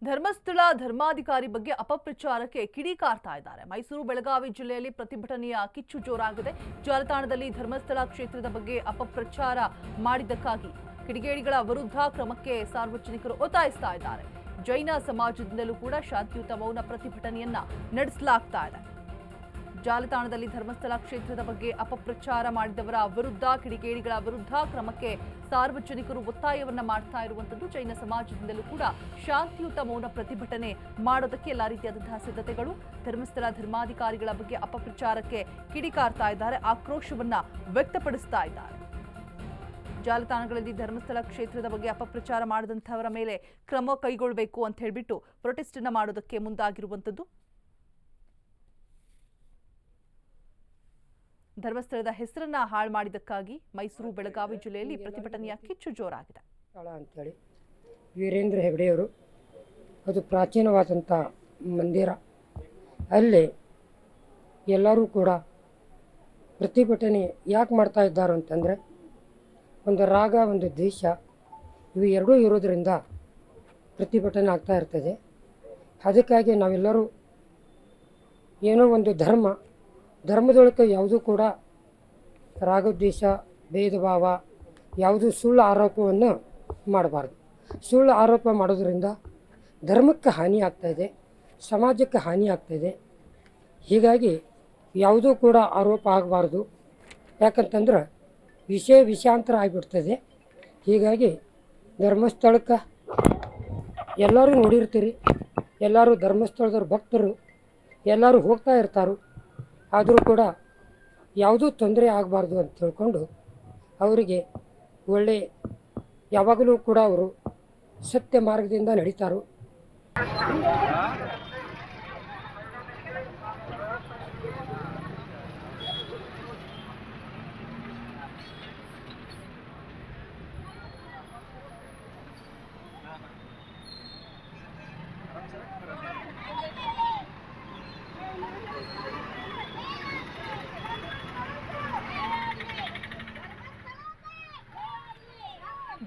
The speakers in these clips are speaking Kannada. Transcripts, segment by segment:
ಧರ್ಮಸ್ಥಳ ಧರ್ಮಾಧಿಕಾರಿ ಬಗ್ಗೆ ಅಪಪ್ರಚಾರಕ್ಕೆ ಕಿಡಿಕಾರ್ತಾ ಇದ್ದಾರೆ. ಮೈಸೂರು ಬೆಳಗಾವಿ ಜಿಲ್ಲೆಯಲ್ಲಿ ಪ್ರತಿಭಟನೆಯ ಕಿಚ್ಚು ಜೋರಾಗಿದೆ. ಜಾಲತಾಣದಲ್ಲಿ ಧರ್ಮಸ್ಥಳ ಕ್ಷೇತ್ರದ ಬಗ್ಗೆ ಅಪಪ್ರಚಾರ ಮಾಡಿದ್ದಕ್ಕಾಗಿ ಕಿಡಿಗೇಡಿಗಳ ವಿರುದ್ಧ ಕ್ರಮಕ್ಕೆ ಸಾರ್ವಜನಿಕರು ಒತ್ತಾಯಿಸ್ತಾ ಇದ್ದಾರೆ. ಜೈನ ಸಮಾಜದಿಂದಲೂ ಕೂಡ ಶಾಂತಿಯುತ ಮೌನ ಪ್ರತಿಭಟನೆಯನ್ನ ನಡೆಸಲಾಗ್ತಾ ಇದೆ. ಜಾಲತಾಣದಲ್ಲಿ ಧರ್ಮಸ್ಥಳ ಕ್ಷೇತ್ರದ ಬಗ್ಗೆ ಅಪಪ್ರಚಾರ ಮಾಡಿದವರ ವಿರುದ್ಧ ಕಿಡಿಗೇಡಿಗಳ ವಿರುದ್ಧ ಕ್ರಮಕ್ಕೆ ಸಾರ್ವಜನಿಕರು ಒತ್ತಾಯವನ್ನ ಮಾಡ್ತಾ ಇರುವಂತದ್ದು. ಜೈನ ಸಮಾಜದಿಂದಲೂ ಕೂಡ ಶಾಂತಿಯುತ ಮೌನ ಪ್ರತಿಭಟನೆ ಮಾಡೋದಕ್ಕೆ ಎಲ್ಲಾ ರೀತಿಯಾದಂತಹ ಸಿದ್ಧತೆಗಳು. ಧರ್ಮಸ್ಥಳ ಧರ್ಮಾಧಿಕಾರಿಗಳ ಬಗ್ಗೆ ಅಪಪ್ರಚಾರಕ್ಕೆ ಕಿಡಿಕಾರ್ತಾ ಇದ್ದಾರೆ, ಆಕ್ರೋಶವನ್ನ ವ್ಯಕ್ತಪಡಿಸ್ತಾ ಇದ್ದಾರೆ. ಜಾಲತಾಣಗಳಲ್ಲಿ ಧರ್ಮಸ್ಥಳ ಕ್ಷೇತ್ರದ ಬಗ್ಗೆ ಅಪಪ್ರಚಾರ ಮಾಡಿದಂತಹವರ ಮೇಲೆ ಕ್ರಮ ಕೈಗೊಳ್ಳಬೇಕು ಅಂತ ಹೇಳಿಬಿಟ್ಟು ಪ್ರೊಟೆಸ್ಟ್ ಅನ್ನ ಮಾಡೋದಕ್ಕೆ ಮುಂದಾಗಿರುವಂತದ್ದು. ಧರ್ಮಸ್ಥಳದ ಹೆಸರನ್ನ ಹಾಳು ಮಾಡಿದ್ದಕ್ಕಾಗಿ ಮೈಸೂರು ಬೆಳಗಾವಿ ಜಿಲ್ಲೆಯಲ್ಲಿ ಪ್ರತಿಭಟನೆಯ ಕಿಚ್ಚು ಜೋರಾಗಿದೆ. ಅಂತೇಳಿ ವೀರೇಂದ್ರ ಹೆಗಡೆಯವರು, ಅದು ಪ್ರಾಚೀನವಾದಂಥ ಮಂದಿರ. ಅಲ್ಲಿ ಎಲ್ಲರೂ ಕೂಡ ಪ್ರತಿಭಟನೆ ಯಾಕೆ ಮಾಡ್ತಾ ಇದ್ದಾರೆ ಅಂತಂದರೆ, ಒಂದು ರಾಗ, ಒಂದು ದ್ವೇಷ, ಇವು ಎರಡೂ ಇರೋದರಿಂದ ಪ್ರತಿಭಟನೆ ಆಗ್ತಾ ಇರ್ತದೆ. ಅದಕ್ಕಾಗಿ ನಾವೆಲ್ಲರೂ ಏನೋ ಒಂದು ಧರ್ಮದೊಳಗೆ ಯಾವುದೂ ಕೂಡ ರಾಗದ್ವೇಷ, ಭೇದ ಭಾವ, ಯಾವುದೂ ಸುಳ್ಳು ಆರೋಪವನ್ನು ಮಾಡಬಾರ್ದು. ಸುಳ್ಳು ಆರೋಪ ಮಾಡೋದ್ರಿಂದ ಧರ್ಮಕ್ಕೆ ಹಾನಿ ಆಗ್ತಾಯಿದೆ, ಸಮಾಜಕ್ಕೆ ಹಾನಿ ಆಗ್ತಾಯಿದೆ. ಹೀಗಾಗಿ ಯಾವುದೂ ಕೂಡ ಆರೋಪ ಆಗಬಾರ್ದು. ಯಾಕಂತಂದ್ರೆ ವಿಷಯಾಂತರ ಆಗಿಬಿಡ್ತದೆ. ಹೀಗಾಗಿ ಧರ್ಮಸ್ಥಳಕ್ಕೆ ಎಲ್ಲರೂ ನೋಡಿರ್ತೀರಿ, ಎಲ್ಲರೂ ಧರ್ಮಸ್ಥಳದವ್ರ ಭಕ್ತರು ಎಲ್ಲರೂ ಹೋಗ್ತಾ ಇರ್ತಾರೆ. ಆದರೂ ಕೂಡ ಯಾವುದೂ ತೊಂದರೆ ಆಗಬಾರ್ದು ಅಂತ ತಿಳ್ಕೊಂಡು ಅವರಿಗೆ ಯಾವಾಗಲೂ ಕೂಡ ಅವರು ಸತ್ಯ ಮಾರ್ಗದಿಂದ ನಡೀತಾರೋ.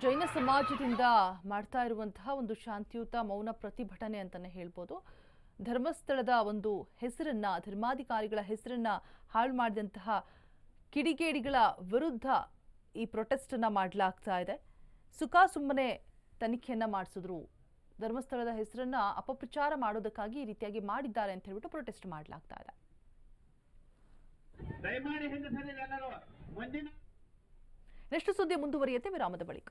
ಜೈನ ಸಮಾಜದಿಂದ ಮಾಡ್ತಾ ಇರುವಂತಹ ಒಂದು ಶಾಂತಿಯುತ ಮೌನ ಪ್ರತಿಭಟನೆ ಅಂತಾನೆ ಹೇಳ್ಬೋದು. ಧರ್ಮಸ್ಥಳದ ಒಂದು ಹೆಸರನ್ನ, ಧರ್ಮಾಧಿಕಾರಿಗಳ ಹೆಸರನ್ನ ಹಾಳು ಮಾಡಿದಂತಹ ಕಿಡಿಗೇಡಿಗಳ ವಿರುದ್ಧ ಈ ಪ್ರೊಟೆಸ್ಟ್ ಅನ್ನ ಮಾಡಲಾಗ್ತಾ ಇದೆ. ಸುಮ್ಮನೆ ತನಿಖೆಯನ್ನ ಮಾಡಿಸಿದ್ರು, ಧರ್ಮಸ್ಥಳದ ಹೆಸರನ್ನ ಅಪಪ್ರಚಾರ ಮಾಡೋದಕ್ಕಾಗಿ ಈ ರೀತಿಯಾಗಿ ಮಾಡಿದ್ದಾರೆ ಅಂತ ಹೇಳ್ಬಿಟ್ಟು ಪ್ರೊಟೆಸ್ಟ್ ಮಾಡಲಾಗ್ತಾ ಇದೆ. ನೆಕ್ಸ್ಟ್ ಸುದ್ದಿ ಮುಂದುವರಿಯುತ್ತೆ ವಿರಾಮದ ಬಳಿಕ.